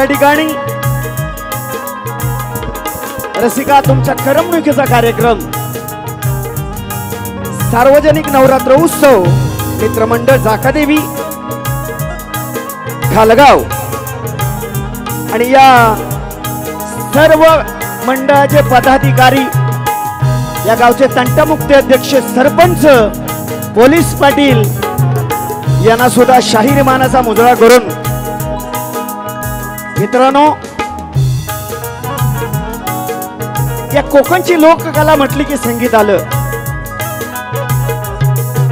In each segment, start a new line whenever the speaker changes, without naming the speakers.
आजच्या ठिकाणी रसिका तुमच्या करमणुकीचा कार्यक्रम सार्वजनिक नवरात्र उत्सव मित्रमंडळ जाकादेवी खालगाव आणि या सर्व मंडळाचे पदाधिकारी, या गावचे तंटमुक्ती अध्यक्ष, सरपंच, पोलीस पाटील यांना सुद्धा शाहीर मानाचा मुजरा करून मित्रांनो, या कोकणची लोककला म्हटली की संगीत आलं.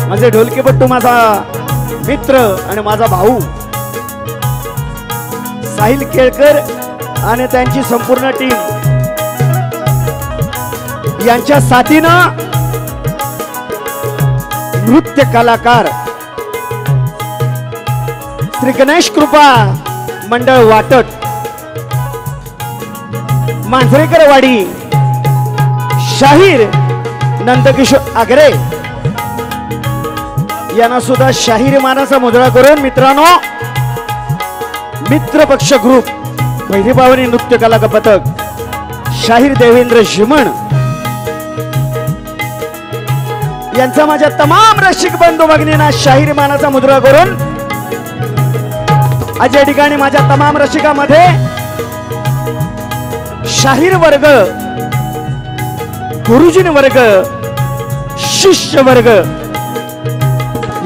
माझे ढोलकीपट्टू माझा मित्र आणि माझा भाऊ साहिल केळकर आणि त्यांची संपूर्ण टीम यांच्या साथीनं नृत्य कलाकार श्री गणेश कृपा मंडळ वाटट, मांजरेकर वाडी, शाहीर नंदकिशोर आगरे यांना सुद्धा शाहीर मानाचा मुजरा करून मित्रांनो, मित्र पक्ष ग्रुप, भैरीबावनी नृत्य कला पथक, शाहीर देवेंद्र शिमण यांचा माझ्या तमाम रसिक बंधू भगिनींना शाहीर मानाचा मुजरा करून आज या ठिकाणी माझ्या तमाम रसिकामध्ये शाहीर वर्ग, गुरुजीन वर्ग, शिष्य वर्ग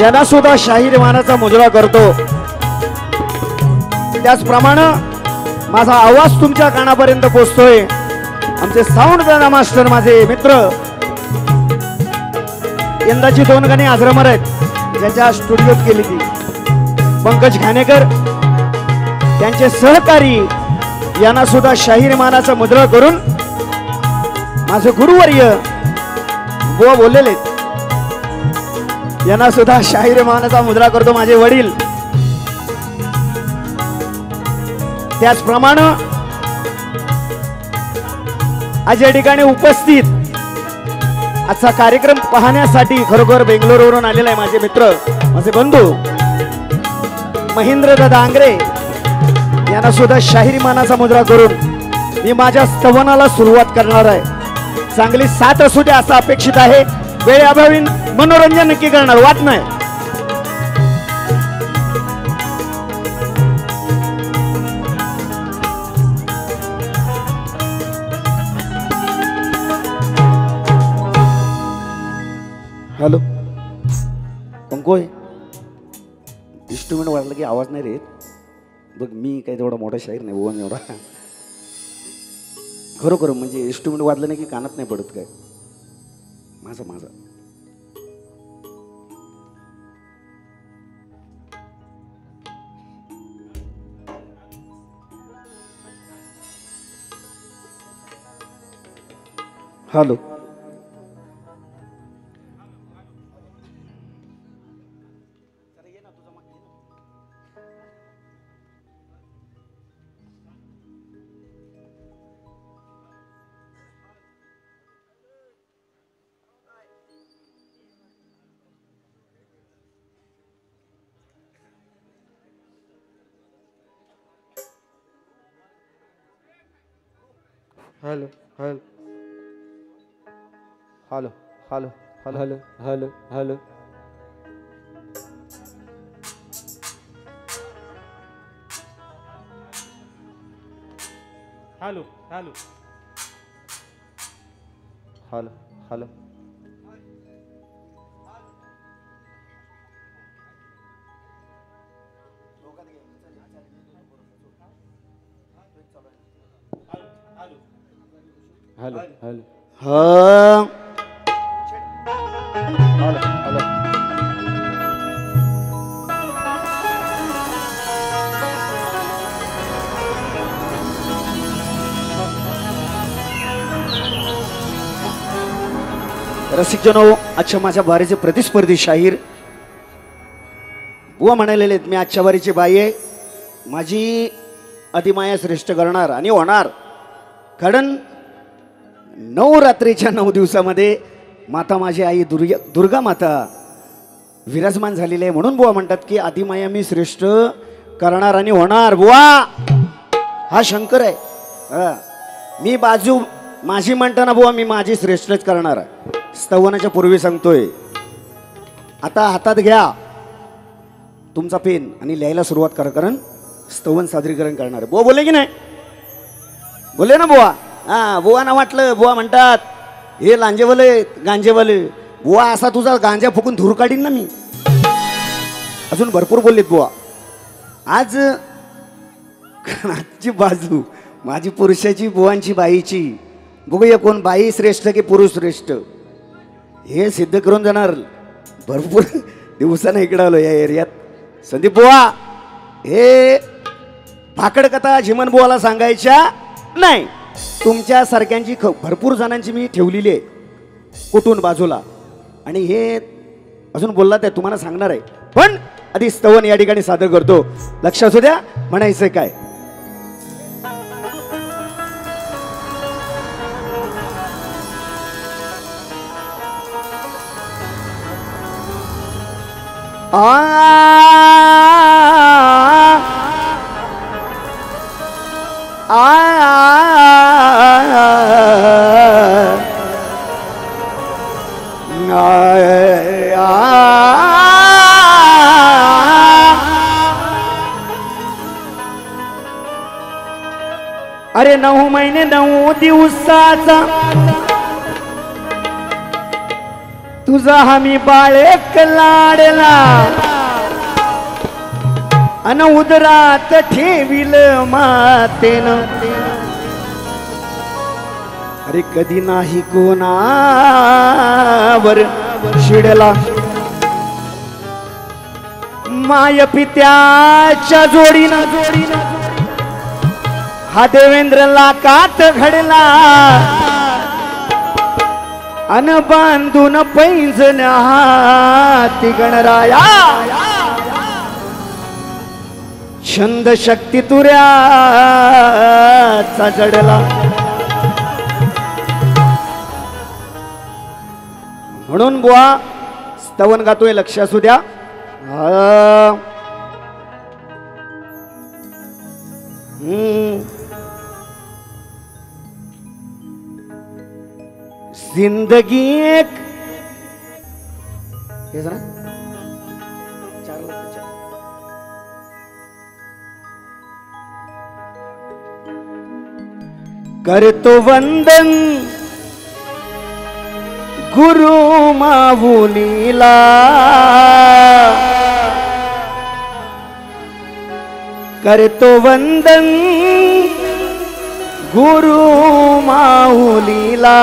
यांना सुद्धा शाहीर मानाचा मुजरा करतो. त्याचप्रमाणे माझा आवाज तुमच्या कानापर्यंत पोहोचतोय. आमचे साऊंड मास्टर माझे मित्र, यंदाची 2 गाणी आजरमर आहेत ज्याच्या स्टुडिओत केली ती, पंकज घाणेकर, त्यांचे सहकारी यांना सुद्धा शाहीर मानाचा मुजरा करून माझे गुरुवर्य बुवा बोललेले यांना सुद्धा शाहीर मानाचा मुजरा करतो माझे वडील. त्याचप्रमाणे आज या ठिकाणी उपस्थित आजचा कार्यक्रम पाहण्यासाठी खरोखर बेंगलोरवरून आलेला आहे माझे मित्र, माझे बंधू महेंद्र दादा आंग्रे यांना सुद्धा शाहीर मानाचा मुजरा करून मी माझ्या स्तवनाला सुरुवात करणार आहे. चांगली साथ असू द्या असं अपेक्षित आहे. वेळेअभावी मनोरंजन नक्की करणार, वाट नाही. हॅलो पंकोय, इंस्ट्रुमेंट वाजलं की आवाज नाही रे. बघ मी काही तेवढा मोठा शाहीर नाही बुवा एवढा, खरोखर म्हणजे इंस्ट्रुमेंट वाजलं नाही की कानात नाही पडत काय माझं. Hello
hello hello hello hello hello hello hello hello hello hello hello hello hello
हा
हॅलो हॅलो
रसिकजनो, आजच्या माझ्या बारीचे प्रतिस्पर्धी शाहीर बुवा म्हणालेले आहेत, मी आजच्या बारीची बाई आहे, माझी अधिमाया श्रेष्ठ करणार आणि होणार. कारण 9 रात्रीच्या 9 दिवसामध्ये माता माझी आई दुर्गा माता विराजमान झालेली आहे. म्हणून बुवा म्हणतात की अधिमाया मी श्रेष्ठ करणार आणि होणार. बुवा हा शंकर आहे. हा. मी बाजू माझी म्हणताना बुवा मी माझी श्रेष्ठच करणार आहे. स्तवनाच्या पूर्वी सांगतोय. आता हातात घ्या तुमचा पेन आणि लिहायला सुरुवात करा, कारण स्तवन सादरीकरण करणार आहे. बुवा बोलले की नाही? बोलले ना बुवा? हा बुवा ना वाटलं बुवा म्हणतात हे लांजेवाले गांजेवाले. बुवा असा तुझा गांजा फुकून धूर काढीन ना मी. अजून भरपूर बोललेत बुवा. आज आजची बाजू माझी पुरुषाची बुवांची बाईची. बघूया कोण बाई श्रेष्ठ की पुरुष श्रेष्ठ हे सिद्ध करून जाणार. भरपूर दिवसानं इकडं आलो या एरियात. संदीप बुवा हे भाकड कथा झिमन बुवाला सांगायच्या नाही. तुमच्या सारख्यांची भरपूर जणांची मी ठेवलेली आहे कुठून बाजूला. आणि हे अजून बोलला ते तुम्हाला सांगणार आहे. पण आधी स्तवन या ठिकाणी सादर करतो. लक्ष असू द्या म्हणायचं काय. अरे 9 महिने 9 दिवसाचा तुझा हमी बाळेक लाडला अन उदरात ठेविल मातेन. अरे कधी नाही कोणावर शिडला माय पित्याच्या जोडीनं हा देवेंद्र लाकात घडला अन बांधून पैंजण्या हाती गणराया. छंद शक्ती तुऱ्याचा जडला. म्हणून बुवा स्तवन गातोय. लक्ष असू द्या. जिंदगी एक हे जरा करतो वंदन गुरु माऊलीला. करतो वंदन गुरु माऊलीला.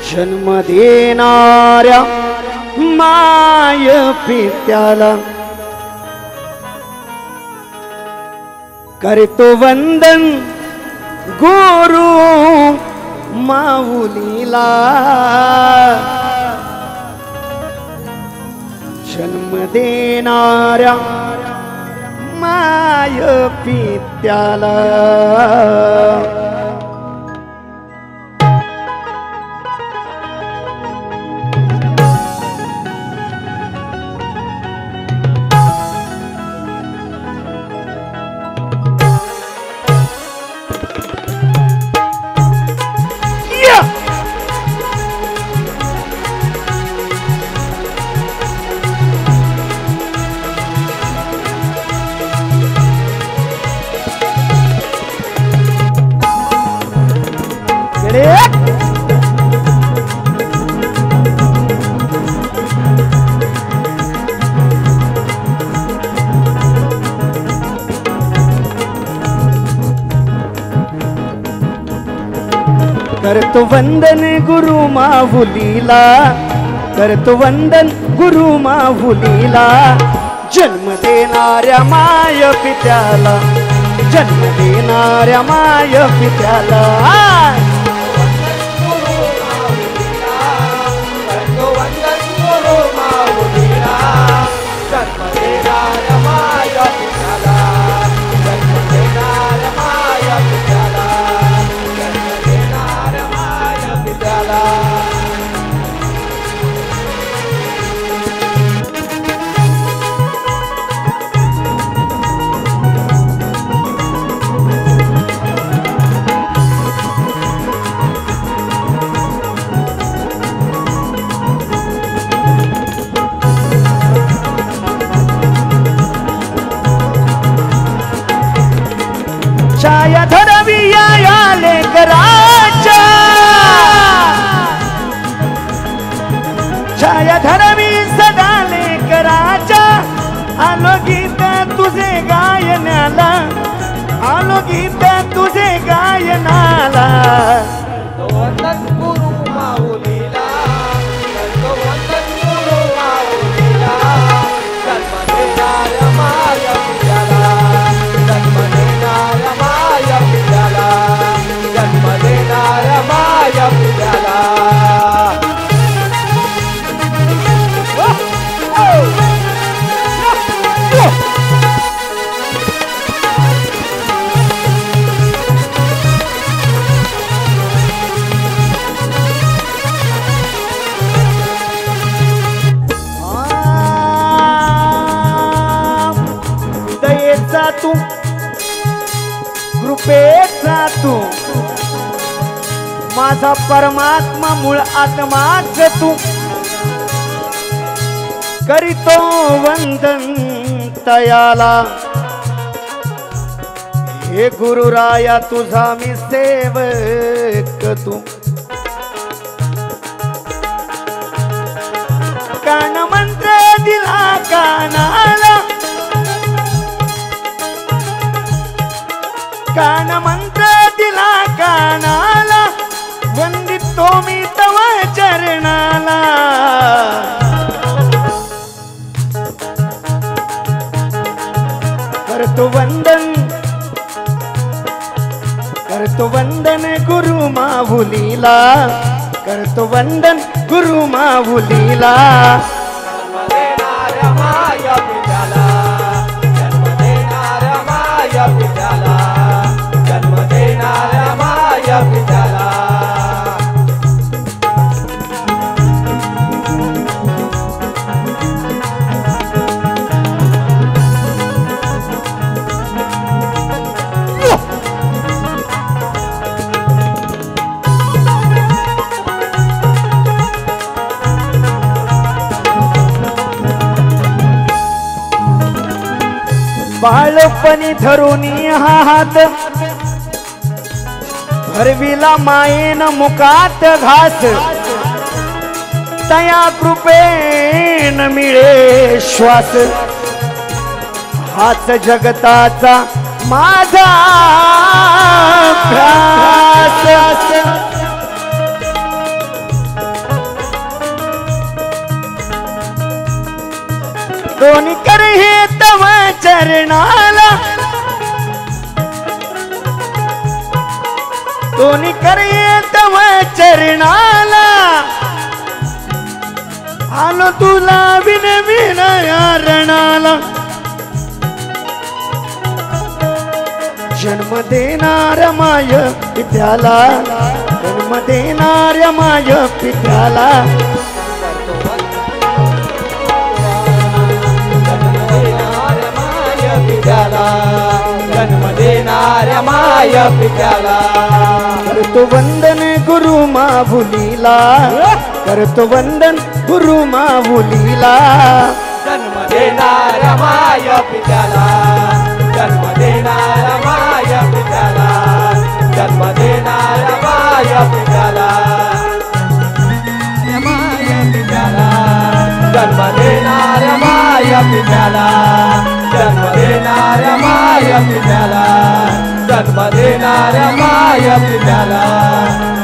जन्म देणाऱ्या माय पित्याला. करतो वंदन गुरु माऊलीला. जन्म देणाऱ्या माय पित्याला. करतो वंदन गुरु माऊलीला. करतो वंदन गुरु माऊलीला. जन्म देणाऱ्या माय पित्याला. जन्म देणाऱ्या माय पित्याला. छाया धरवी सदा लेकराच्या आलो गीत तुझे गायनाला आलो गीत तुझे गायनाला
वंदन गुरु माऊलीला वंदन गुरु माऊलीला जन्म देणाऱ्या माया पित्याला जन्म देणाऱ्या माया पित्याला जन्म देणाऱ्या माया पित्याला
दयेचा तू कृपेचा तू माझा परमात्मा मूळ आत्माच तू करीतो वंदन तयाला हे गुरुराया तुझा मी सेवक तू कान मंत्र दिला कानाला कान मंत्र दिला कानाला वंदितो मी तव चरणाला करतो वंदन गुरु माऊलीला करतो वंदन गुरु माऊलीला
जन्म देणाऱ्या माया पित्याला जन्म देणाऱ्या माया पित्याला जन्म देणाऱ्या माया पित्याला
बाळपणी धरुनी हा हात भरविला मायेन मुकात घास तया कृपेन मिळे श्वास हाच जगताचा माझा ध्यास दोन्ही कर हे तव चरणाला दोन्ही कर हे तव चरणाला आलो तुला विनविन रणाला जन्म देणाऱ्या माय पित्याला जन्म देणाऱ्या माय पित्याला
जन्म देणाऱ्या माया पित्याला
करतो वंदन गुरु माऊलीला करतो वंदन गुरु माऊलीला
जन्म देणाऱ्या माया पित्याला जन्म देणाऱ्या माया पित्याला जन्म देणाऱ्या माया पित्याला माया पित्याला जन्म देणाऱ्या माया पित्याला जन्म देणाऱ्या माया पित्याला जन्म देणाऱ्या माया पित्याला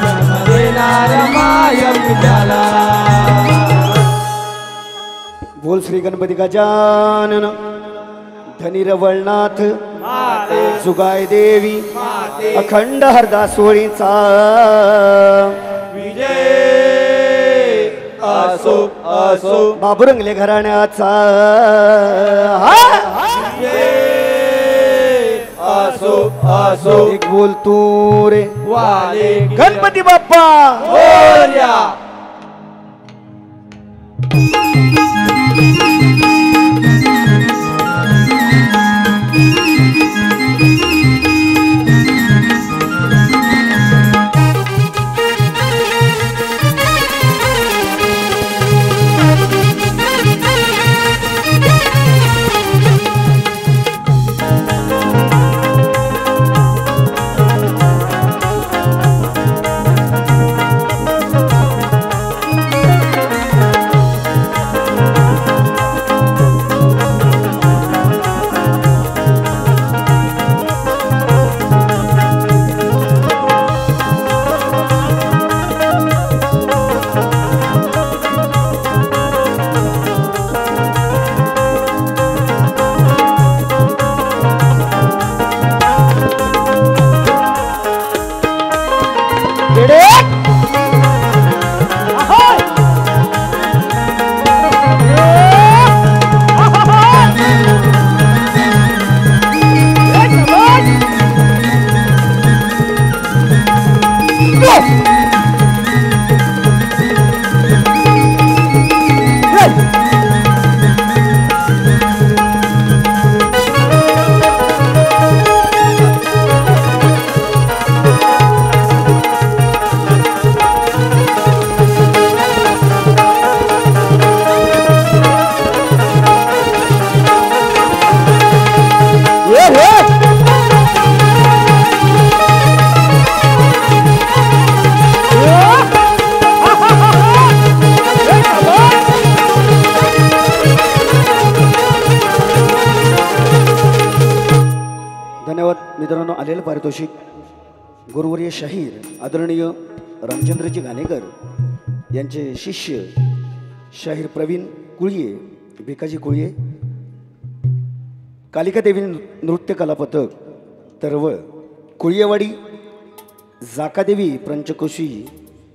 जन्म देणाऱ्या माया पित्याला
बोल श्री गणपती गजानन धनी रवळनाथ जुगाय देवी अखंड हरदासोळीचा
विजय असो असो
बाबुरंगले घराण्याचा
असो असो
एक बोल तू रे
वाले
गणपती बाप्पा
मोरया
मित्रांनो आलेलं पारितोषिक गुरुवर्य शाहीर आदरणीय रामचंद्रजी घाणेकर यांचे शिष्य शाहीर प्रवीण कुळये भिकाजी कुळये कालिका देवी नृत्य कला पथक तरवळ कुळयेवाडी जाकादेवी पंचकोशी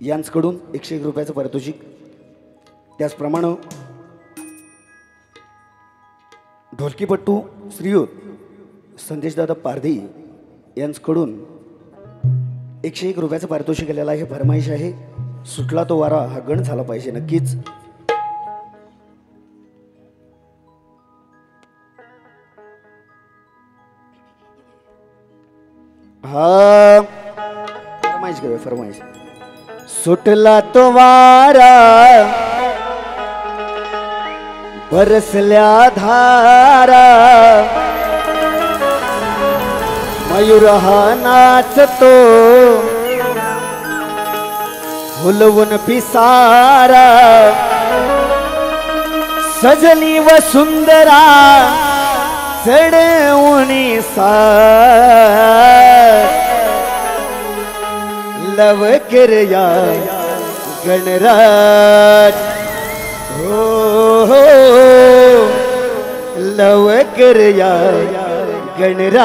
यांच्याकडून 101 रुपयाचं पारितोषिक. त्याचप्रमाणे ढोलकीपट्टू श्रीयुत संदेशदादा पारधी यांच्याकडून 101 रुपयाचं पारितोषिक केलेलं आहे. फरमाईश आहे सुटला तो वारा हा गण झाला पाहिजे नक्कीच. हा फरमाईश घेऊया फरमाईश. सुटला तो वारा बरसल्या धारा मयूर हा नाचतो हुलवून पिसारा सजली व सुंदरा चढवणी लवकर या गणराज हो हो लवकर या गणराज.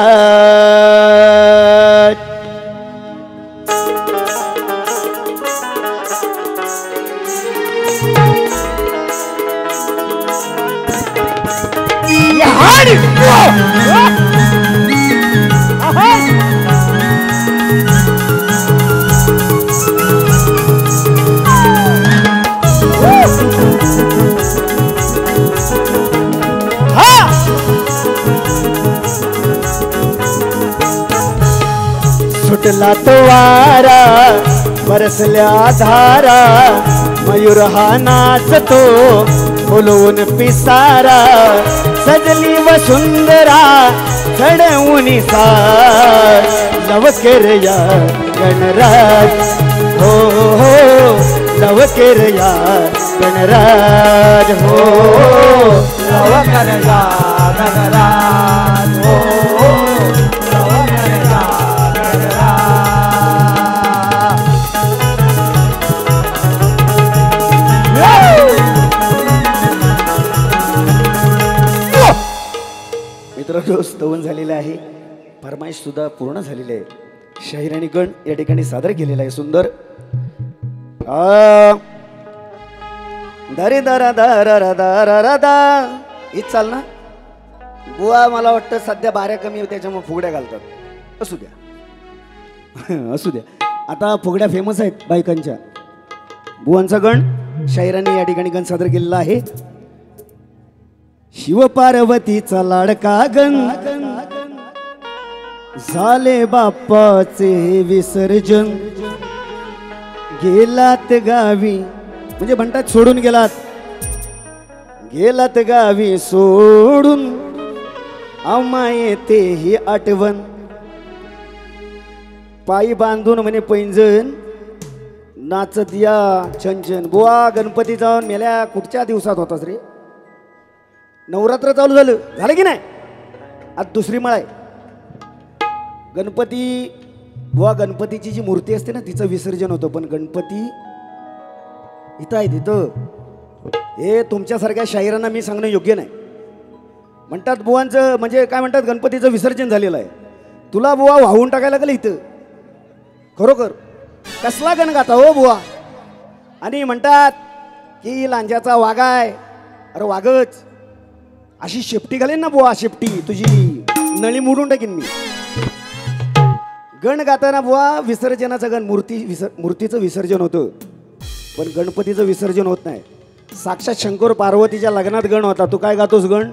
सुटला तो वारा बरसल्या धारा मयूर हा नाचतो बोलवून पिसारा सजली व सुंदरा चढवून सार लवकर या गणराज हो हो लवकर या गणराज हो
लवकर या गणराज हो लवकर या गणराज.
मित्रांनो स्तवन झालेलं आहे. फरमाईश सुद्धा पूर्ण झालेली आहे. शाहीर आणि गण या ठिकाणी सादर केलेला आहे. सुंदर दरे दरा दरा दरा दरा हीच चाल ना बुवा. मला वाटतं सध्या बाऱ्या कमी त्याच्यामुळे फुगड्या घालतात. असू द्या असू द्या. आता फुगड्या फेमस आहेत बायकांच्या. बुवांचा गण शाहिरांनी या ठिकाणी गण सादर केलेला आहे. शिव पार्वतीचा लाडका गण झाले बाप्पाचे विसर्जन गेलात गावी म्हणजे म्हणतात सोडून गेलात गावी सोडून आम्हा येते ही आठवण पायी बांधून म्हणे पैंजण नाचत या छनछन. बुवा गणपती जाऊन मेल्या कुठच्या दिवसात होतास रे. नवरात्र चालू झालं की नाही. आज दुसरी माळ आहे. गणपती बुवा गणपतीची जी मूर्ती असते ना तिचं विसर्जन होतं. पण गणपती इथं आहे तिथं. हे तुमच्यासारख्या शाहिरांना मी सांगणं योग्य नाही. म्हणतात बुवांचं म्हणजे काय म्हणतात गणपतीचं विसर्जन झालेलं आहे. तुला बुवा वाहून टाकायला लागलं इथं. खरोखर कसला गण गाता हो बुवा. आणि म्हणतात की लांजाचा वाघ आहे. अरे वाघच अशी शेपटी घालेन ना बुवा. शेपटी तुझी नळी मोडून टाकीन मी. गण गाताना बुवा विसर्जनाचं गण मूर्तीचं विसर्जन होतं. पण गणपतीचं विसर्जन होत नाही. साक्षात शंकर पार्वतीच्या लग्नात गण होता. तू काय गातोस गण.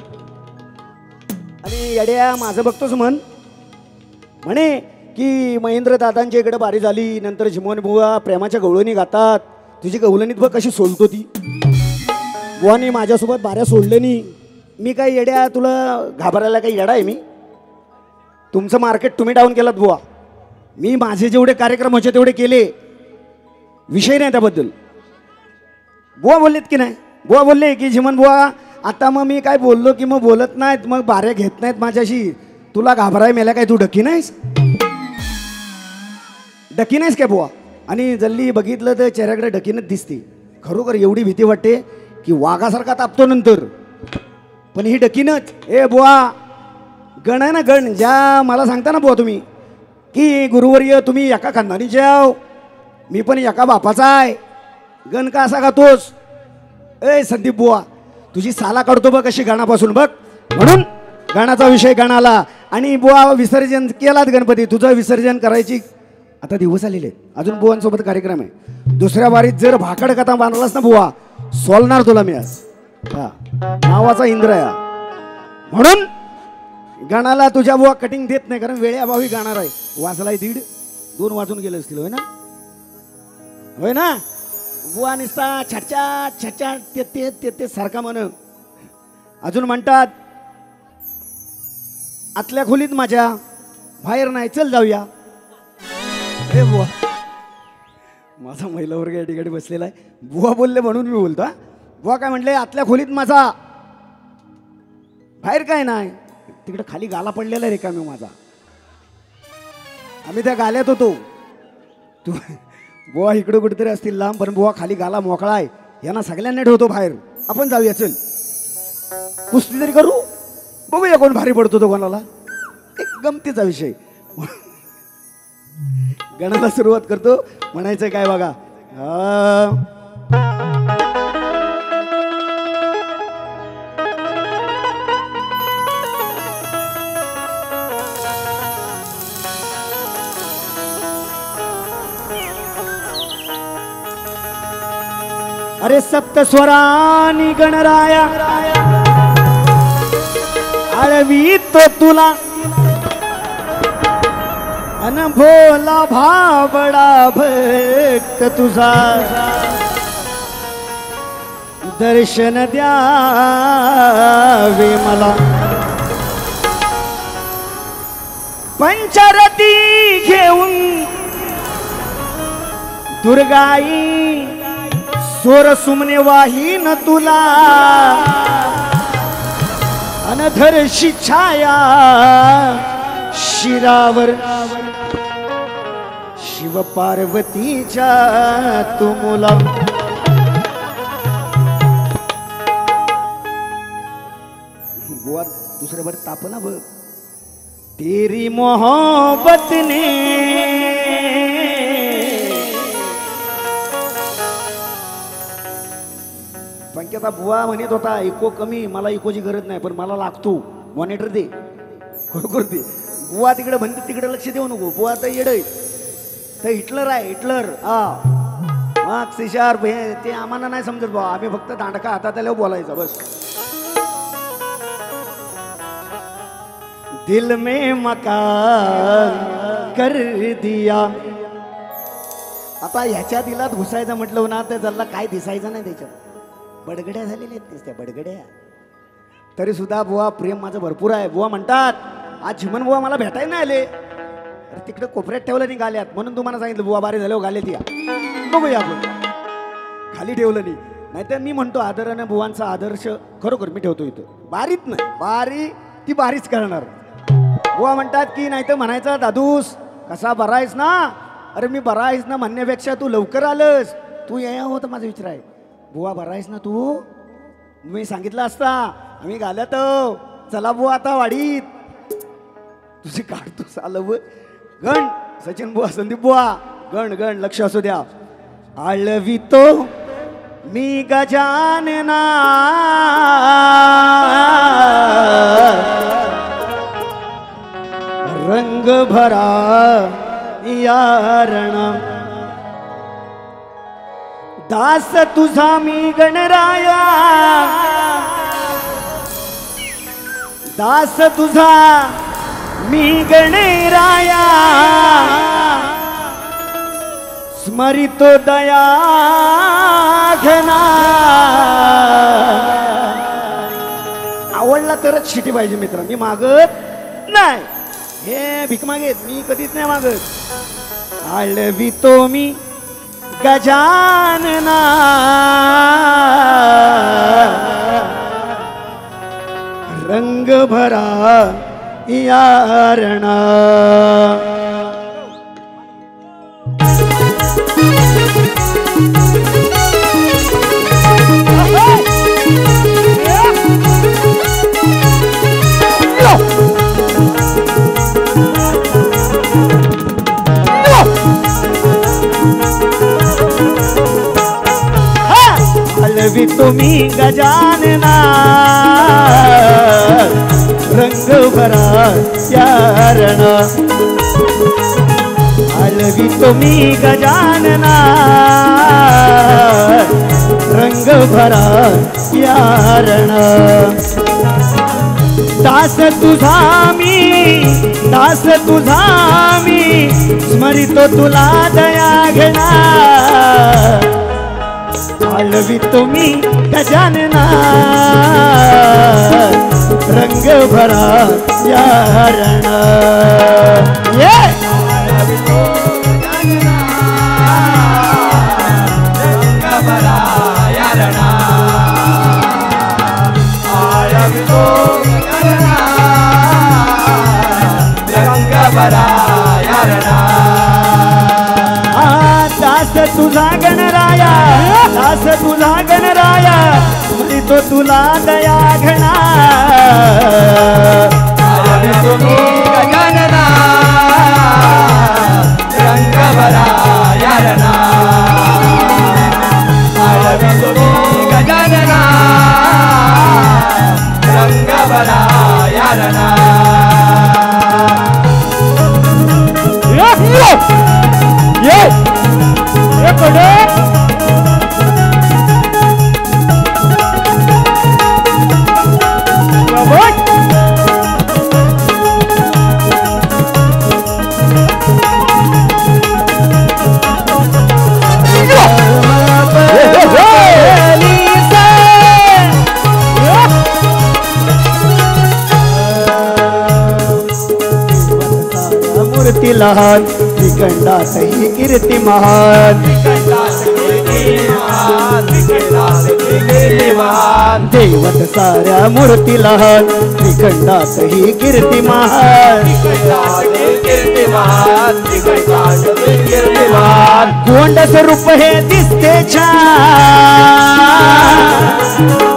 आणि येड्या माझं बघतोस म्हणे की महेंद्र दादांच्या इकडे बारी झाली नंतर झिमोन बुवा प्रेमाच्या गवळणी गातात. तुझी गवळणीत बघ कशी सोलतो ती. बुवानी माझ्यासोबत बाऱ्या सोडले नाही. मी काय येड्या तुला घाबरायला काही येडा आहे मी. तुमचं मार्केट तुम्ही डाऊन केलात बुवा. मी माझे जेवढे कार्यक्रम होते तेवढे केले. विषय नाही त्याबद्दल. बुवा बोललेत की नाही. बुवा बोलले की झिमन बुवा आता मग मी काय बोललो की मग बोलत नाहीत मग बाऱ्या घेत नाहीत माझ्याशी. तुला घाबराय मेल्या काय? तू डकी नाहीस? डकी नाहीस काय बुवा? आणि जल्ली बघितलं तर चेहऱ्याकडे डकीनच दिसते. खरोखर एवढी भीती वाटते की वाघासारखा तापतो नंतर. पण ही डकीनच. ए बुवा, गण आहे ना गण. ज्या मला सांगता ना बुवा तुम्ही की गुरुवर्य तुम्ही एका खानदानीचे आहो, मी पण एका बापाचा आहे, गण का असा खातोस? ए संदीप बुवा, तुझी साला काढतो बघ कशी गणापासून बघ. म्हणून गणाचा विषय गणाला. आणि बुवा विसर्जन केलात गणपती, तुझं विसर्जन करायची आता दिवस आलेले आहेत. अजून बुवांसोबत कार्यक्रम आहे. दुसऱ्या बारीत जर भाकड कथा बांधलास ना बुवा, सोलणार तुला मी आज. हा, नावाचा इंद्र आहे. म्हणून गाणाला तुझ्या बुवा कटिंग देत नाही, कारण वेळेअभावी गाणार आहे. वाजलाय 1:30-2 वाजून गेले असतील. होय ना? होय ना? बुवा निसता छटछाट छटछाट ते ते ते सारखा म्हण. अजून म्हणतात आतल्या खोलीत माझ्या, बाहेर नाही, चल जाऊया. हे बुवा, माझा महिला वर्ग या ठिकाणी बसलेला आहे. बुवा बोलले म्हणून मी बोलतो. बुवा काय म्हटले? आतल्या खोलीत माझा, बाहेर काय नाही. तिकडे खाली गाला पडलेला आहे रेकामी माझा. आम्ही त्या गाल्यात होतो. तू बुवा इकडे कुठेतरी असतील लांब, पण बुवा खाली गाला मोकळा आहे. यांना सगळ्यांना ठेवतो बाहेर. आपण जाऊया, चल कुस्ती तरी करू, बघूया कोण भारी पडतो तो कोणाला. एक गमतीचा विषय. गणाला सुरुवात करतो. म्हणायचं काय बघा. अरे सप्त स्वरानी गणराया आळवी तो तुला, अन भोला भाबडा भक्त तुझा, दर्शन द्यावे मला. पंचरती घेऊन दुर्गाई, सोर सुमने वाहीन तुला, अनधरशी छाया शिरावर, शिव पार्वतीच्या तुमुला. बुवा दुसऱ्या बार तापना बघ. तेरी मोहब्बत ने पंक्याचा बुवा म्हणत होता इको कमी, मला इकोची गरज नाही, पण मला लागतो मॉनिटर दे, खरोखर दे. बुवा तिकडे म्हणते तिकडे लक्ष देऊ नको. बुवा तर येड तर हिटलर आहे, हिटलर. हा शिशार ते आम्हाला नाही समजत बुवा. आम्ही फक्त दांडका हातात आल्यावर बोलायचं बस. दिल में मकान कर दिया. आता ह्याच्या दिलात घुसायचं म्हटलं ना तर जल्ला काय दिसायचं नाही त्याच्यात. बडगड्या झालेल्या आहेत त्या बडगड्या. तरी सुद्धा बुवा प्रेम माझं भरपूर आहे. बुवा म्हणतात आज झिमन बुवा मला भेटायला नाही आले. अरे तिकडे कोपऱ्यात ठेवलं नाही गाल्यात, म्हणून तुम्हाला सांगितलं बुवा बारी झाल्यावर गाल्यात या. बघूया आपण. खाली ठेवलं नाही. नाहीतर मी म्हणतो आदराने बुवांचा आदर्श खरोखर मी ठेवतो इथं. बारीत नाही, बारी ती बारीच करणार. बुवा म्हणतात की नाहीतर म्हणायचा दादूस कसा बरा आहेस ना. अरे मी बरा आहेस ना म्हणण्यापेक्षा तू लवकर आलंस, तू या होतं माझा विचार आहे. बुवा बरा आहेस ना तू, मी सांगितलं असता आम्ही गाल्यात. चला बुवा आता वाडीत. तुझी काढतोस आलं व गण. सचिन बुवा, संदीप बुवा, गण गण लक्ष असू द्या. आळवितो मी गजानना, रंग भरा यारणा. दास तुझा मी गणराया, दास तुझा मी गणराया. स्मरितो दया घना. आवडला तरच शिटी पाहिजे मित्र. मी मागत नाही, हे भीक मागेत मी कधीच नाही मागत. आळवितो मी गजानना, रंग भरा यारणा हलवी तुम्ही गजानना रंग भरा यारणा हलवी तुम्ही गजानना रंग भरा यारणा दास तुझा मी स्मरितो तुला दया घेणा हलवी तुम्ही गजानना रंग भरा यारणा ये
रंग भरा यारणा आळवितो गजानना रंग भरा यारणा
दास तुझा गणराया दास तुझा गणराया तो तुला दया घणा
तुम्ही गजानना रंग भरा यारणा तुम्ही गजानना रंग भरा यारणा
ये पडे मूर्ती लहान श्रीखंडातही कीर्ती महान दैवत साऱ्या मूर्ती लहान श्रीखंडातही कीर्ती महान गोंड स्वरूप हे दिसते छान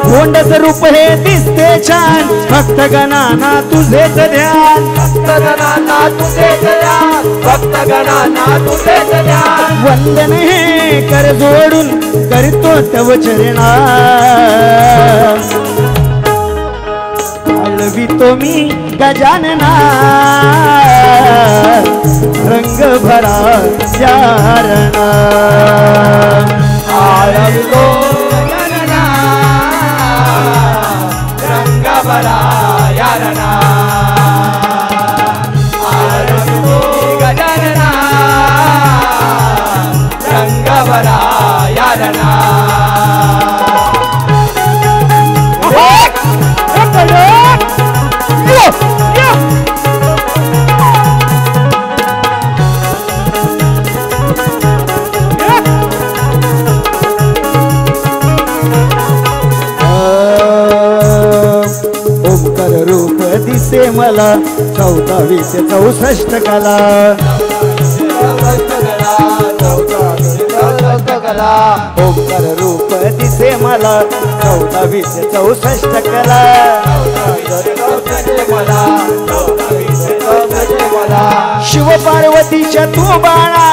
गोंड स्वरूप हे दिसते छान भक्तगणांना तुझेच ध्यान
भक्तगणांना तुझेच ध्यान भक्तगणांना तुझेच ध्यान
वंदन हे कर जोडून करतो तव चरणा हलवितो मी गजानना रंग भरा यारणा
आळवितो गजानना रंग भरा यारणा आळवितो गजानना रंग भरा यारणा
ओंकार रूप दिसे मला 14 ते 64 कला ओंकार रूप दिसे मला 14 ते 64 कला शिव पार्वतीच्या तू बाळा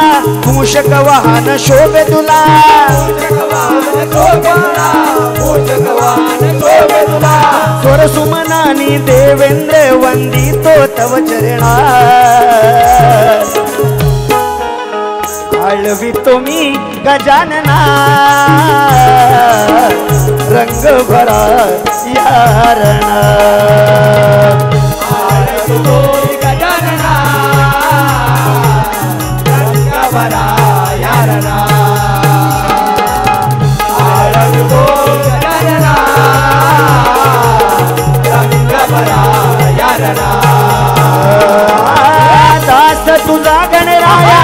मूषक वाहन शोभे तुला स्वर सुमनानी देवेंद्र वंदितो तव चरणा आळवितो मी गजानना रंग भरा यारणा
गजानना रंग भरा यारणा आळवितो गजानना रंग भरा यारणा
दास तुझा गणराया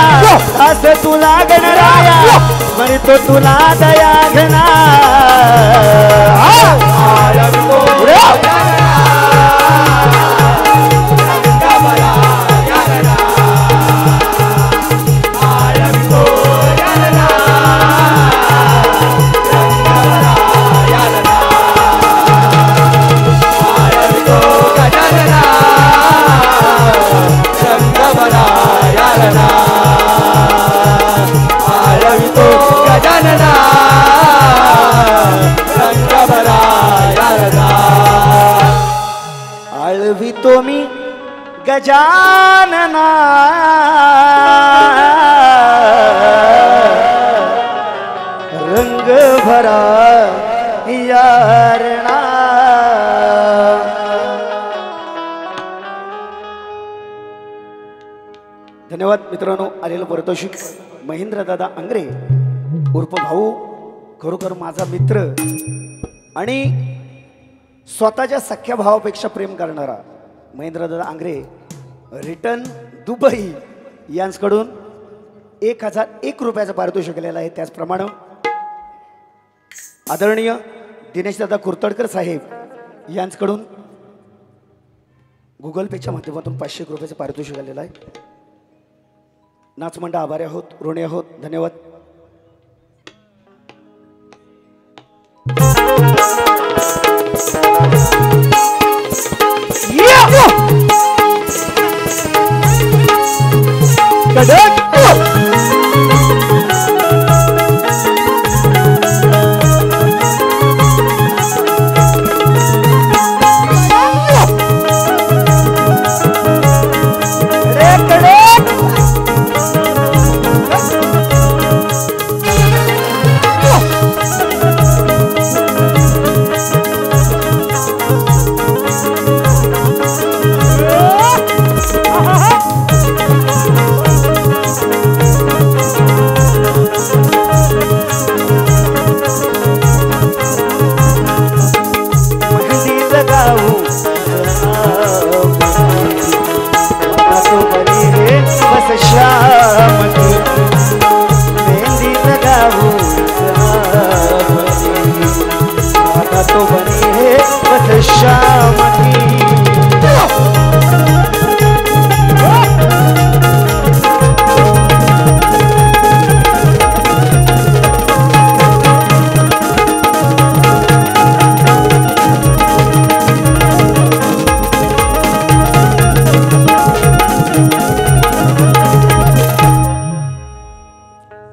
दास तुझा गणराया म्हणतो तुला दया घना
आळवितो गजानना
गजानना रंग भरा यारणा. धन्यवाद मित्रांनो. आलेलं पारितोषिक महेंद्र दादा आंग्रे उर्फ भाऊ, खरोखर माझा मित्र आणि स्वतःच्या सख्या भावापेक्षा प्रेम करणारा महेंद्र दादा आंग्रे रिटर्न दुबई यांच्याकडून 1001 रुपयाचं पारितोषिक केलेलं आहे. त्याचप्रमाणे आदरणीय दिनेशदादा कुर्तडकर साहेब यांच्याकडून गुगल पेच्या माध्यमातून 500 रुपयाचं पारितोषिक आलेलं आहे. नाचमंडळ आभारी आहोत, ऋणी आहोत. धन्यवाद.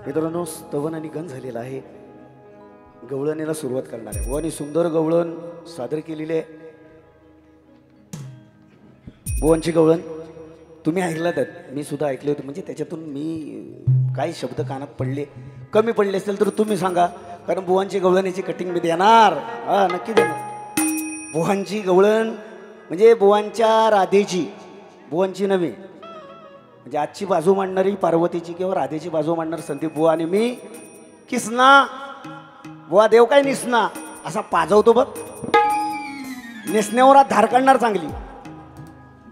मित्रांनो, स्तवन आणि गण झालेला आहे. गवळणीला सुरुवात करणार आहे आणि सुंदर गवळण सादर केलेली आहे. बुवांची गवळण तुम्ही ऐकलात, मी सुद्धा ऐकले होते. म्हणजे त्याच्यातून मी काही शब्द कानात पडले, कमी पडले असेल तर तुम्ही सांगा, कारण बुवांची गवळणीची कटिंग मी देणार. हा, नक्की देणार. बुवांची गवळण म्हणजे बुवांच्या राधेची, बुवांची नव्हे. म्हणजे आजची बाजू मांडणारी पार्वतीची किंवा राधेची बाजू मांडणार संदीप बुवा आणि मी किसना. बुवा देव काय निसना असा पाजवतो बघ, नेसण्यावर धार काढणार चांगली.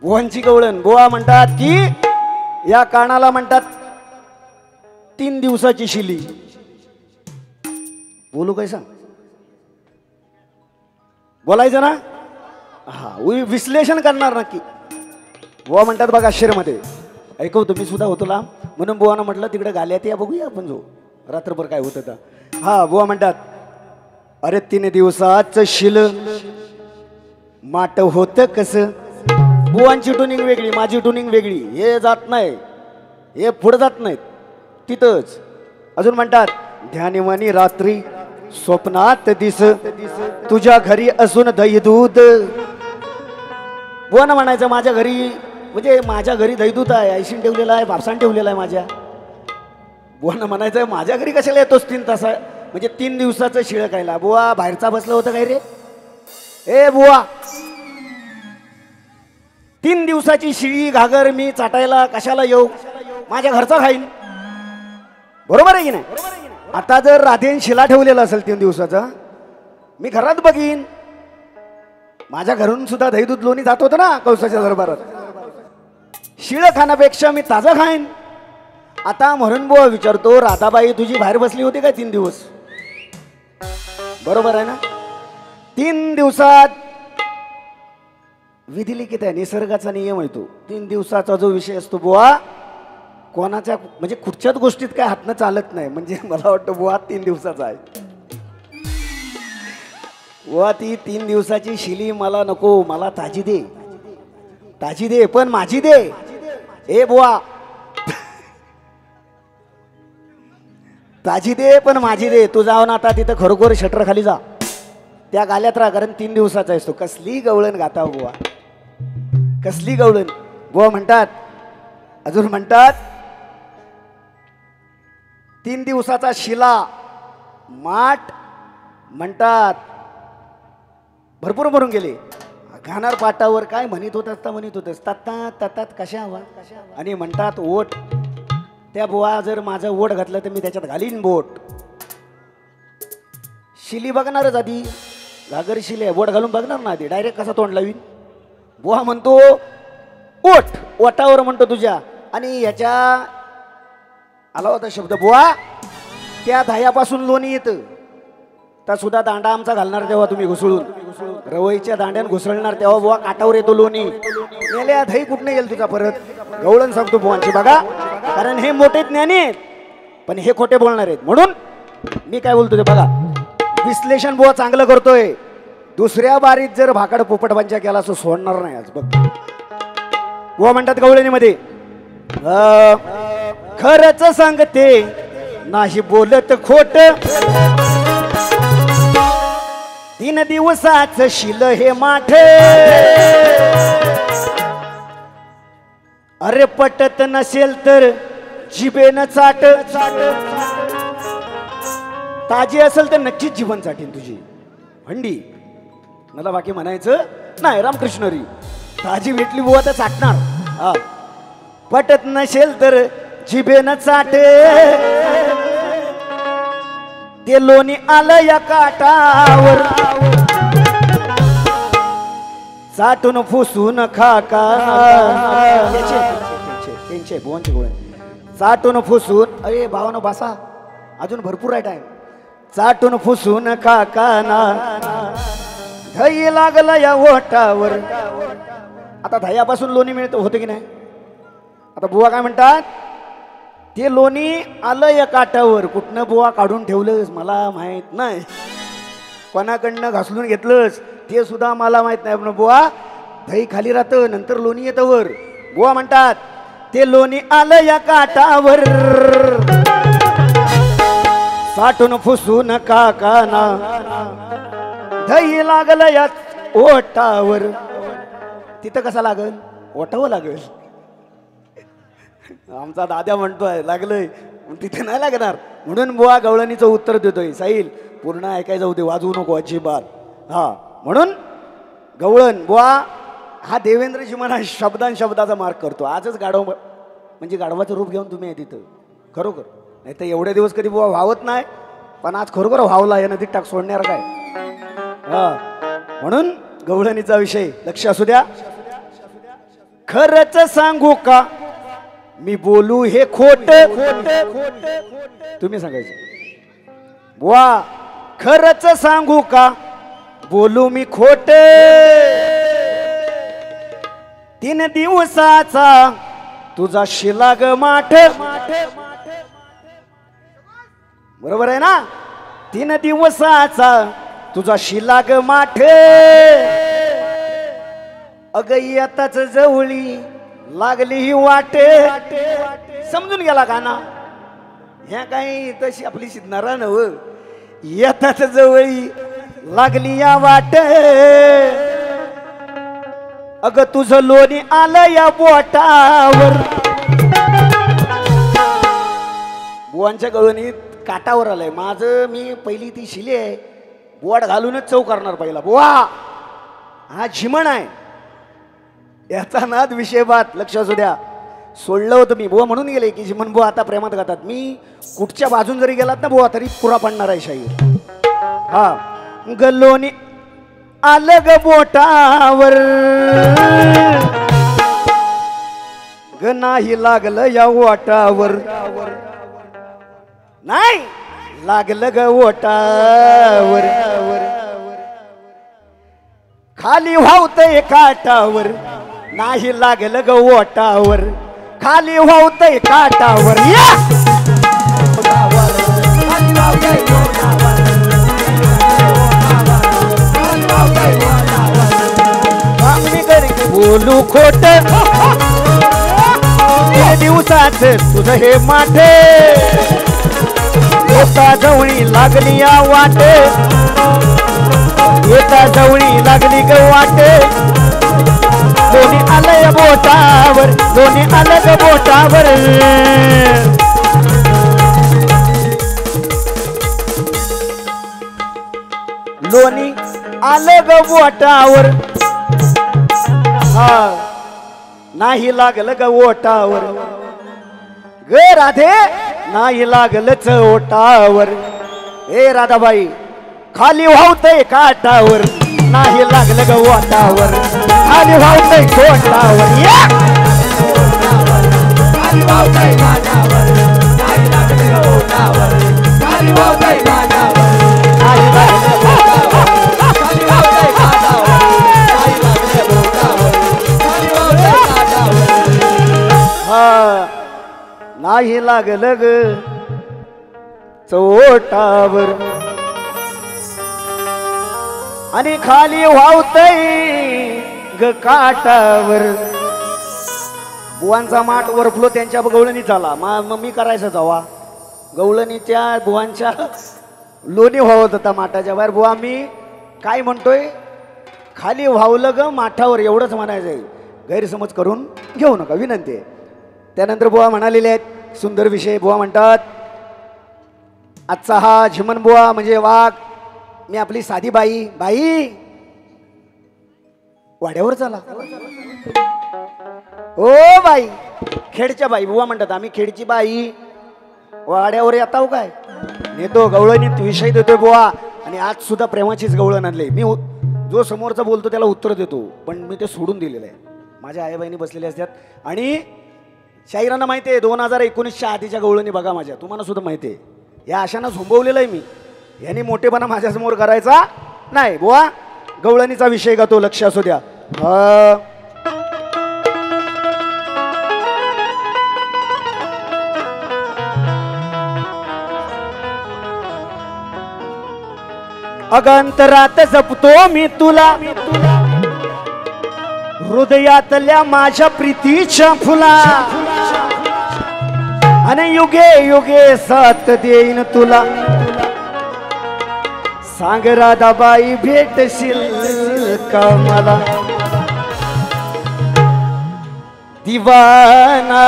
बुवांची गवळण. बुवा म्हणतात की या कानाला म्हणतात 3 दिवसाची शिली. बोलू काय सांग, बोलायचं ना. हा, विश्लेषण करणार नक्की. बुवा म्हणतात बघा आश्चर्यमध्ये, ऐकव तुम्ही सुद्धा होतो लांब, म्हणून बुवानं म्हटलं तिकडे गाल्यात या बघूया आपण जो रात्रभर काय होतं तर. हा, बुवा म्हणतात अरे 3 दिवसाचं शिल माट होतं कसं. बुवांची ट्युनिंग वेगळी, माझी ट्युनिंग वेगळी. हे जात नाही, हे पुढे जात नाहीत तिथंच. अजून म्हणतात ध्यानीवानी रात्री स्वप्नात दिस तुझ्या घरी असून दही दूध. बुवानं म्हणायचं माझ्या घरी, म्हणजे माझ्या घरी दही दूध आहे, आयशीन ठेवलेला आहे, बापसान ठेवलेला आहे माझ्या. बुवानं म्हणायचं माझ्या घरी कशाला येतोस 3 तास, म्हणजे 3 दिवसाचं शिळ खायला. बुवा बाहेरचा बसलं होतं काय रे. ए बुवा, 3 दिवसाची शिळी घागर मी चाटायला कशाला येऊ, माझ्या घरचा खाईन. बरोबर आहे की नाही. आता जर राधेन शिला ठेवलेला असेल 3 दिवसाचा, मी घरात बघीन. माझ्या घरून सुद्धा दही दूध लोणी जात होतं ना कौसाच्या दरबारात. शिळ खाण्यापेक्षा मी ताजं खाईन. आता म्हणून बुवा विचारतो, राधाबाई तुझी बाहेर बसली होती काय 3 दिवस. बरोबर आहे ना. 3 दिवसात विधी लिखित आहे, निसर्गाचा नियम आहे तो. 3 दिवसाचा जो विषय असतो बुवा, कोणाच्या म्हणजे कुठच्याच गोष्टीत काय हातनं चालत नाही. म्हणजे मला वाटतं बुवा 3 दिवसाचा आहे. बुवा ती 3 दिवसाची शिली मला नको, मला ताजी दे, ताजी दे, पण माझी दे. ए बुवा ताजी दे पण माझी दे. तू जाऊन आता तिथं खरोखर शटर खाली जा, त्या गाल्यात राहा, कारण 3 दिवसाचा असतो. कसली गवळण गाता बुवा, कसली गवळण. बुवा म्हणतात, अजून म्हणतात 3 दिवसाचा शिला माठ म्हणतात भरपूर मरून गेले. घाणार पाटावर काय म्हणत होतस तात कशा हवा आणि म्हणतात ओट. त्या बुवा जर माझं ओट घातलं तर मी त्याच्यात घालीन बोट. शिली बघणारच आधी, घागर शिले बोट घालून बघणार ना आधी, डायरेक्ट कसा तोंड लावीन. बुवा म्हणतो ओठ, ओटावर म्हणतो तुझ्या. आणि याच्या आला होता शब्द बुवा, त्या धायापासून लोणी येतं. तर सुद्धा दांडा आमचा घालणार तेव्हा तुम्ही घुसळून, रवईच्या दांड्यान घुसळणार तेव्हा बुवा काटावर येतो लोणी. मेल्या दही कुठनं येईल तुझा परत. गवळण सांगतो बुवांची बघा, कारण हे मोठे ज्ञानी आहेत पण हे खोटे बोलणार आहेत. म्हणून मी काय बोलतो ते बघा, विश्लेषण बुवा चांगलं करतोय. दुसऱ्या बारीत जर भाकड पोपट पंचा केला असं सोडणार नाही आज बघ. बुवा म्हणतात गवळणीमध्ये, खरच सांगते नाही बोलत खोट, 3 दिवसाच शिल हे माठ. अरे पटत नसेल तर जिभेन चाट, ताजी असेल तर नक्कीच जीवन चाटीन तुझी हंडी. मला बाकी म्हणायचं नाही, रामकृष्णरी ताजी भेटली बुवा तर चाटणार. हा, पटत नसेल तर जिभेन चाट, ते लोणी आलं या काटावर, चाटून फुसून खा का. त्यांचे बोनचे गोळे चाटून फुसून, अरे भावानो बसा अजून भरपूर आहे टाइम. चाटून फुसून खा का ना, दही लागलं या ओठावर. आता दह्यापासून लोणी मिळतं होतं की नाही. आता बुवा काय म्हणतात, ते लोणी आलं या काटावर. कुठनं बुवा काढून ठेवलंस मला माहित नाही, कोणाकडनं घासलून घेतलंस ते सुद्धा मला माहित नाही. पण बुवा दही खाली राहतं नंतर लोणी येतं वर. बुवा म्हणतात ते लोणी आलं या काटावर, साठून फुसून काकाना, दही लागलं या ओठावर. तिथं कसा लागल, ओठावं लागल. आमचा दादा म्हणतोय लागलंय, तिथे नाही लागणार. म्हणून बुवा गवळणीचं उत्तर देतोय, साहिल पूर्ण ऐकायचं होते, वाजवू नको अजिबात. हा, म्हणून गवळण बुवा हा देवेंद्रजी म्हणा शब्दाचा मार्ग करतो. आजच गाढव म्हणजे गाढवाचं रूप घेऊन तुम्ही आहे तिथं खरोखर. नाही तर एवढे दिवस कधी बुवा व्हावत नाही, पण आज खरोखर व्हावला या नदीत टाक सोडणार काय. हा, म्हणून गवळणीचा विषय लक्ष असू द्या. खरच सांगू का मी बोलू हे खोट, तुम्ही सांगायचं बुवा. खरच सांगू का बोलू मी खोट, 3 दिवसाचा तुझा शिलाग माठ. बरोबर आहे ना, 3 दिवसाचा तुझा शिलाग माठ. अग येताच जवळी लागली ही वाट. समजून गेला का ना, ह्या काही तशी आपली शिकणारा नव. येताच जवळी लागली या वाट, अग तुझं लोणी आलं या बोटावर. बुवांच्या गळणीत काटावर आलंय माझं. मी पहिली ती शिले आहे, बोट घालूनच चव करणार पहिला. बुवा हा झिमण आहे, याचा नाद विषय बात लक्ष असू द्या. सोडलं होतं मी, बुवा म्हणून गेले की झिमण बुवा आता प्रेमात गातात. मी कुठच्या बाजून जरी गेलात ना बुवा तरी पुरा पडणार आहे शाहीर. हा, गलोनी आलं ग बोटावर, ग नाही लागलं या ओटावर. नाही लागलं ग ओटावर, खाली वाहतय काटावर. नाही लागलं ग ओटावर, खाली वाहतय काटावर. बोलू खोट, 3 दिवसाच तुझं हे माठ. येता जवळी लागली या वाट, येता जवळी लागली ग वाट. कोणी आलंय बोट बोटावर लोणी आलं ग बोटावर लोणी आलं ग बोटावर हा नाही लागलं ग ओटावर ग राधे नाही लागलच ओटावर ए राधाबाई खाली वाहतय काटावर नाही लागलं ग ओटावर खाली वाहतय कोटावर या
खाली वावतय काठावर नाही लागलं ग ओठावर खाली वावतय काठावर
नाही लागलं
खाली वावतय काठावर नाही लागलं ग ओठावर खाली वावतय काठावर
हा नाही लागलं ग चोटावर आणि खाली वाहतय ग काटावर बुवांचा माठ वरफलो त्यांच्या गवळणी झाला मग मी करायचं जावा गवळणीच्या बुवांच्या लोणी वाहत होता माठाच्या बाहेर बुवा मी काय म्हणतोय खाली वाहवलं ग माठावर एवढंच म्हणायचंय गैरसमज करून घेऊ नका विनंती आहे त्यानंतर बुवा म्हणालेले आहेत सुंदर विषय बुवा म्हणतात आजचा हा झिमन बुवा म्हणजे वाघ मी आपली साधी बाई बाई वाड्यावर चला ओ बाई खेडच्या बाई बुवा म्हणतात आम्ही खेडची बाई वाड्यावर येताव काय नेतो गवळणीत विषय देतोय बुवा आणि आज सुद्धा प्रेमाचीच गवळण आणले मी जो समोरचा बोलतो त्याला उत्तर देतो पण मी ते सोडून दिलेलं आहे माझ्या आई बहिणी बसलेल्या असतात आणि शाहिरांना माहिती आहे 2019च्या आधीच्या गवळणी बघा माझ्या तुम्हाला सुद्धा माहिती आहे या अशानं झोंबवलेलं आहे मी यांनी मोठेपणा माझ्यासमोर करायचा नाही बुवा गवळणीचा विषय का तो लक्ष असू द्या अगंतरात जपतो मी तुला हृदयातल्या माझ्या प्रीतीच्या फुला आणि युगे युगे साथ देईन तुला सांग राधाबाई भेटशील का मला दीवाना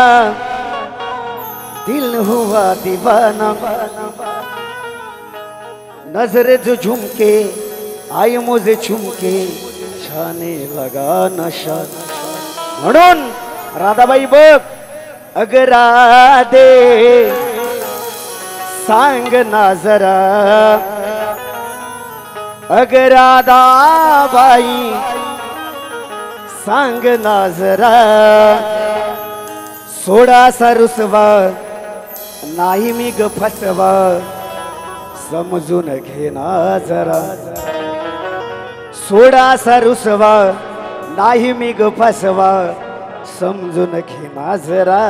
दिल हुआ दीवाना नजरे जो झुमके आई मुझे झुमके छाने लगा नशा म्हणून राधाबाई बघ अगर राधे सांग ना जरा अगर राधाबाई सांग ना जरा सोडा रुसवा नाही मी ग फसवा समजून घे ना जरा सोडा रुसवा नाही मी ग फसवा समजून घे ना जरा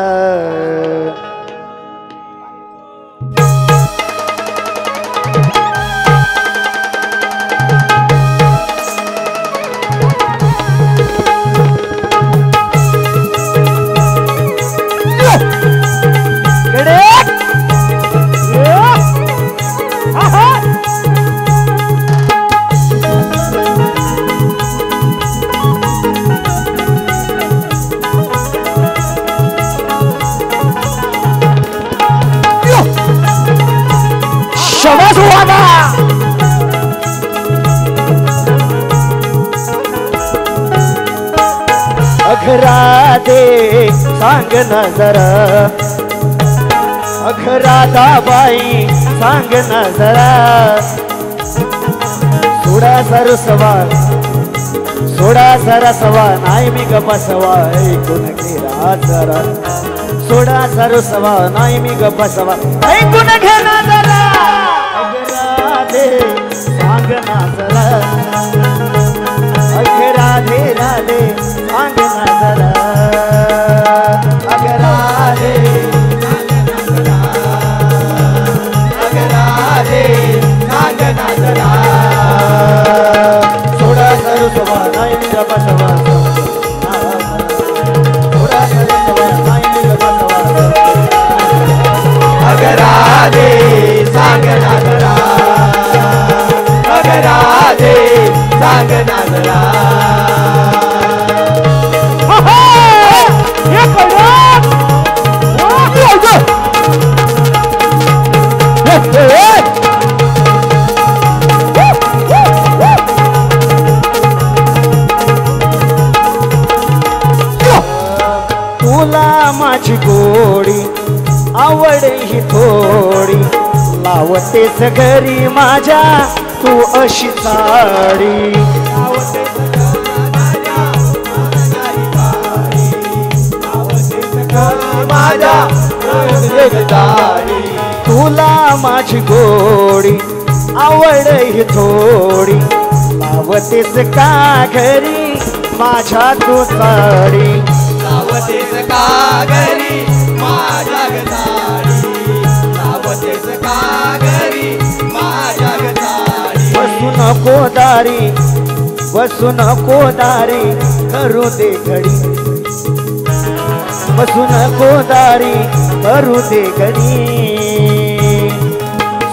राधे सांग ना जरा अख राधाबाई सांग ना जरा सोडा सरसवा नाही मी गपसवा ऐकून घे ना जरा सोडा सरसवा नाही मी गपसवा ऐकून घे ना जरा अख राधे सांग ना जरा अख राधे राधे सांग ना जरा अगर राधे
सांग ना जरा
सोडा सरसवा नाही मी गपसवा सोडा सरसवा नाही मी गपसवा
अगर राधे सांग ना जरा अगर राधे सांग ना जरा
माझी गोडी आवड ही थोडी लावतेस घरी माझ्या तू अशी साडी
माझ्या
तुला माझी गोडी आवड ही थोडी लावतेस का घरी माझ्या तू साडी
लावतेस का घरी माझ्या गदाडी लावतेस का घरी माझ्या गदाडी
बसू नको दारी बसू नको दारी करू दे घडी बसू नको दारी करू दे घडी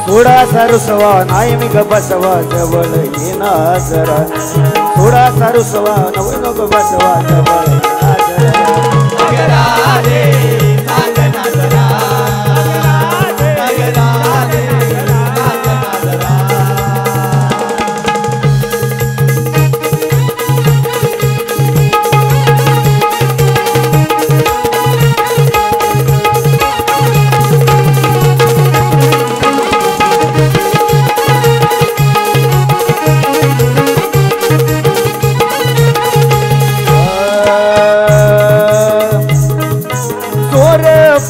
सोडा सारुसवा नाही मी ग बसवा जवळ येना जरा सोडा सारुसवा नव नको बसवा जवळ येना जरा
राधे सांगना जरा राधे सांगना जरा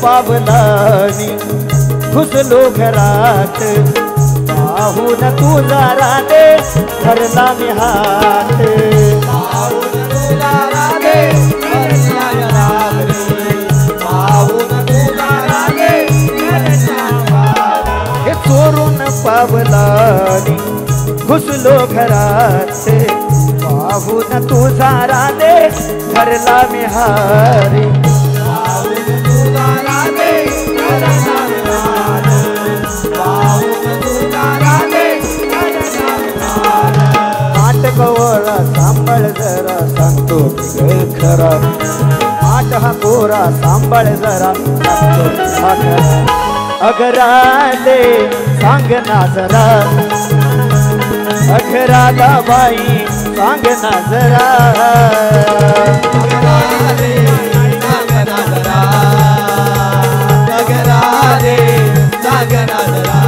पावलानी घुसलो घरात पाहून तुझा राधे धरला मी हात
पाहून तुला राधे धरला राधे पाहून तुला राधे धरला
हे चोरून पावलानी घुसलो घरात पाहून तुझा राधे धरला मी हारी कवळा सांभाळ जरा सांगतो खरा आठ हा कोरा सांभाळ जरा सांगतो हा खरा अगराले सांग ना जरा अगराला बाई सांग ना जरा
अगराले सांग ना जरा अगराले सांग ना जरा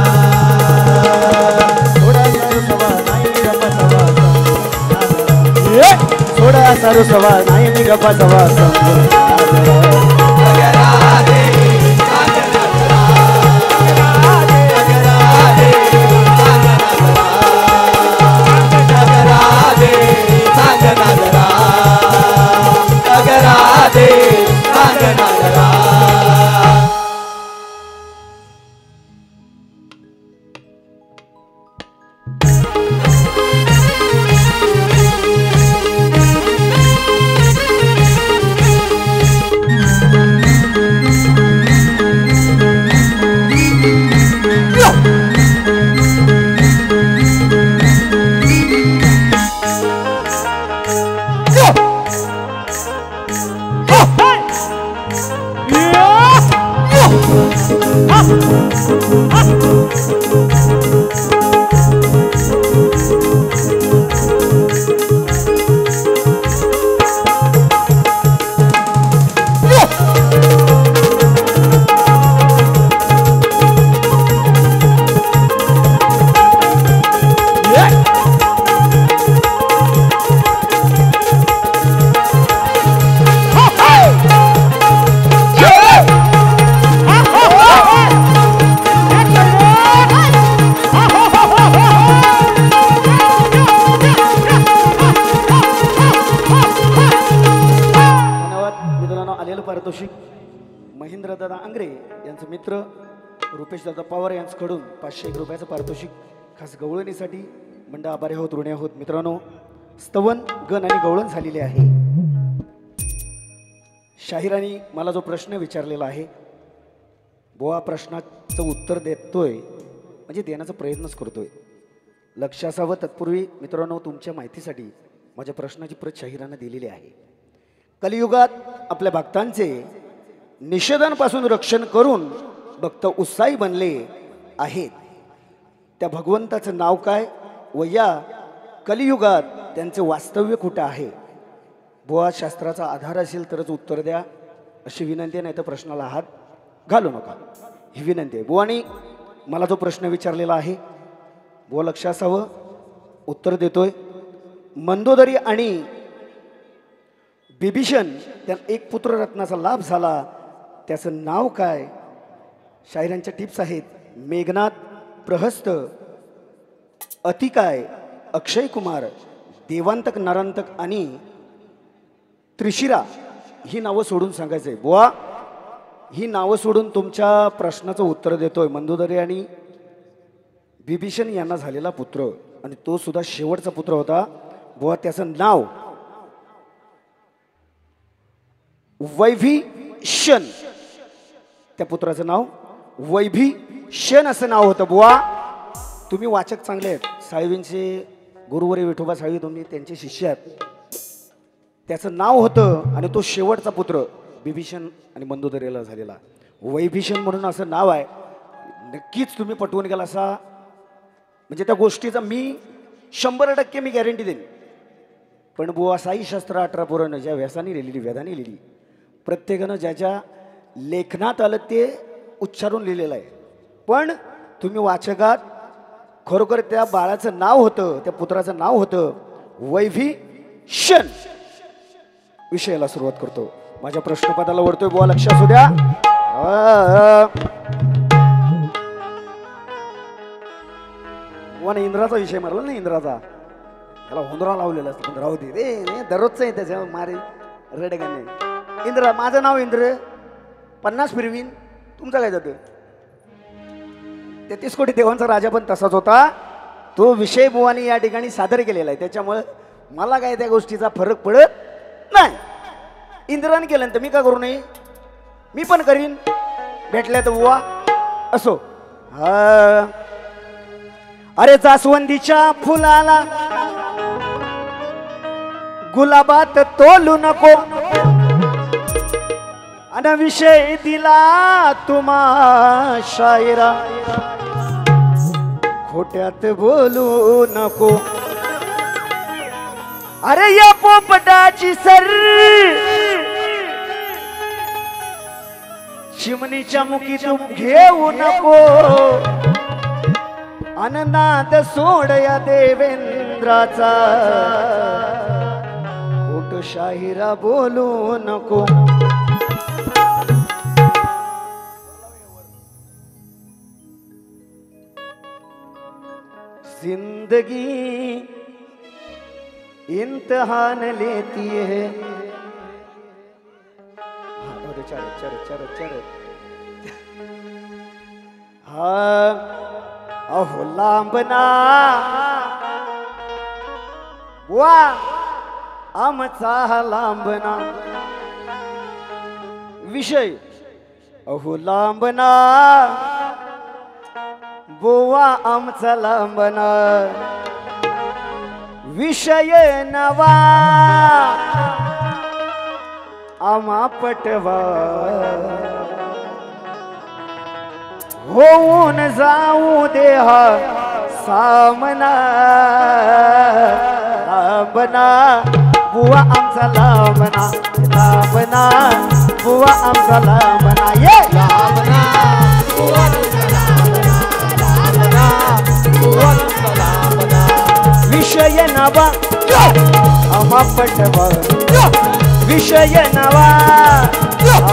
थोडा सारू सवा नाही मी गप्पा सवा पारितोषिक महेंद्रदादा आंग्रे यांचे मित्र रुपेशदादा पवार यांच्याकडून 501 रुपयाचं पारितोषिक खास गवळणीसाठी मंडळ आभारी आहोत, ऋणी आहोत. मित्रांनो, स्तवन गण आणि गवळण झालेले आहे. शाहिरांनी मला जो प्रश्न विचारलेला आहे, बोआ प्रश्नाचं उत्तर देतोय म्हणजे देण्याचा प्रयत्नच करतोय. लक्ष असावं. तत्पूर्वी मित्रांनो, तुमच्या माहितीसाठी माझ्या प्रश्नाची प्रत शाहिरांना दिलेली आहे. कलियुगात आपल्या भक्तांचे निषेधांपासून रक्षण करून भक्त उत्साही बनले आहेत. त्या भगवंताचं नाव काय व या कलियुगात त्यांचे वास्तव्य कुठं आहे? बुवा शास्त्राचा आधार असेल तरच उत्तर द्या. अशी विनंती नाही तर प्रश्नाला हात घालू नका, ही विनंती आहे. बुवानी मला जो प्रश्न विचारलेला आहे बुवा लक्ष असावं, उत्तर देतोय. मंदोदरी आणि बिभीषण त्या एक पुत्ररत्नाचा लाभ झाला, त्याचं नाव काय? शाहिरांच्या टिप्स आहेत. मेघनाथ, प्रहस्त, अतिकाय, अक्षय कुमार, देवांतक, नरांतक आणि त्रिशिरा ही नावं सोडून सांगायचं आहे. बुवा ही नावं सोडून तुमच्या प्रश्नाचं उत्तर देतोय. मंदोदरी आणि बिभीषण यांना झालेला पुत्र आणि तो सुद्धा शेवटचा पुत्र होता. बुवा त्याचं नाव वैभीषण, त्या पुत्राचं नाव वैभीषण असं नाव होतं. बुवा तुम्ही वाचक चांगले आहेत, साळवींचे गुरुवरी विठोबा साळवी, तुम्ही त्यांचे शिष्य आहेत. त्याचं नाव होतं आणि तो शेवटचा पुत्र बिभीषण आणि मंदोदरीला झालेला वैभीषण म्हणून असं नाव आहे. नक्कीच तुम्ही पटवून गेला असा, म्हणजे त्या गोष्टीचा मी 100% मी गॅरंटी देईन. पण बुवा साई शास्त्र 18 पोरानं ज्या व्यासाने लिहिलेली, वेदाने लिहिली, प्रत्येकानं ज्याच्या लेखनात आलं ते उच्चारून लिहिलेलं आहे. पण तुम्ही वाचकात खरोखर त्या बाळाचं नाव होतं, त्या पुत्राचं नाव होतं वैभीषण. विषयाला सुरुवात करतो. माझ्या प्रश्नपदाला वरतोय, बुवा लक्ष असू द्या. बुवाने इंद्राचा विषय मारला ना, इंद्राचा, त्याला हुंदरा लावलेला असतं. पण राहू दे रे, दररोजच आहे त्याच्या मारे रडगाने. इंद्र, माझं नाव इंद्र, 50 फिरवीन, तुमचं काय जातं? 33 कोटी देवांचा राजा पण तसाच होता. तो विषय बुवानी या ठिकाणी सादर केलेला आहे, त्याच्यामुळे मला काय त्या गोष्टीचा फरक पडत नाही. इंद्राने केलं तर मी का करू नये? मी पण करीन, भेटल्या तर बुवा असो. हा, अरे जास्वंदीच्या फुलाला गुलाबात तोलू नको, अन विषय दिला तुम्हा शायरा, खोट्यात बोलू नको. अरे या पोपटाची सर चिमणीच्या मुखी तू घेऊ नको, अननाद सोड या देवेंद्राचा, खोट शाहिरा बोलू नको. जिंदगी इम्तिहान लेती है. चर चर चर चर हा, अहो लांबना बुवा आमचा लांबना विषय. अहो लांबना बुवा आमचा लांबना विषय नवा, आम्हा पटवा, होऊन जाऊ देहा सामना. लांबना बुवा आमचा लांबना, लांबना बुवा आमचा लांबना. ये
लांबना बुवा तुझा लांबना, लांबना बुवा तुझा लांबना
विषय नवा, आम्हा पटवा, विषय नवा,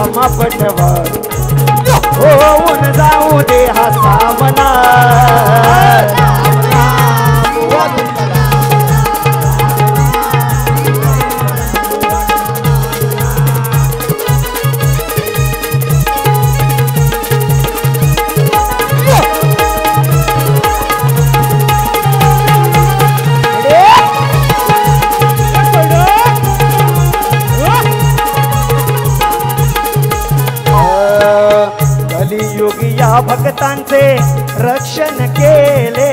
आम्हा पटवा, होऊन जाऊ दे हा सामना. या भक्तांचे रक्षण केले,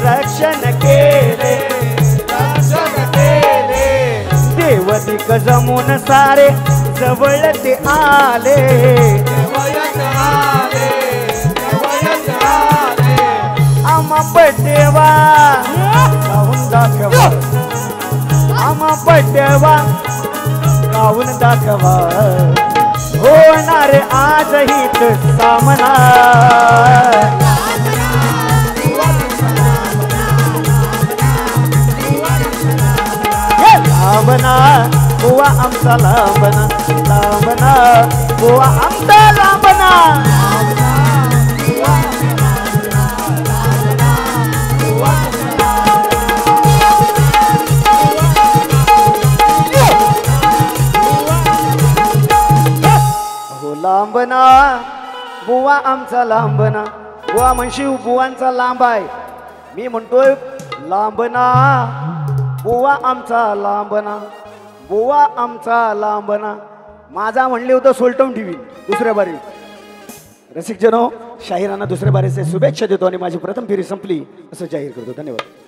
रक्षण केले,
रक्षण केले.
देवदिक जमून सारे जवळ ते आले,
देवयत आले, देवयत आले.
आम्हा पटेवा गाऊन दाखवा, आम्हा पटेवा गाऊन दाखवा. होणार आज हित सामना हे लांबना बुवा आमचा लांबना लांबना बुवा आमचा लांबना लांबना बुवा आमचा लांबना बुवा म्हणशी बुवांचा लांब आहे मी म्हणतोय लांबना बुवा आमचा लांबना बुवा आमचा लांबना माझा म्हणले होतं सोलटवून ठेवी दुसऱ्या बारी रसिक जनो शाहिरांना दुसऱ्या बारीचे शुभेच्छा देतो आणि माझी प्रथम फेरी संपली असं जाहीर करतो धन्यवाद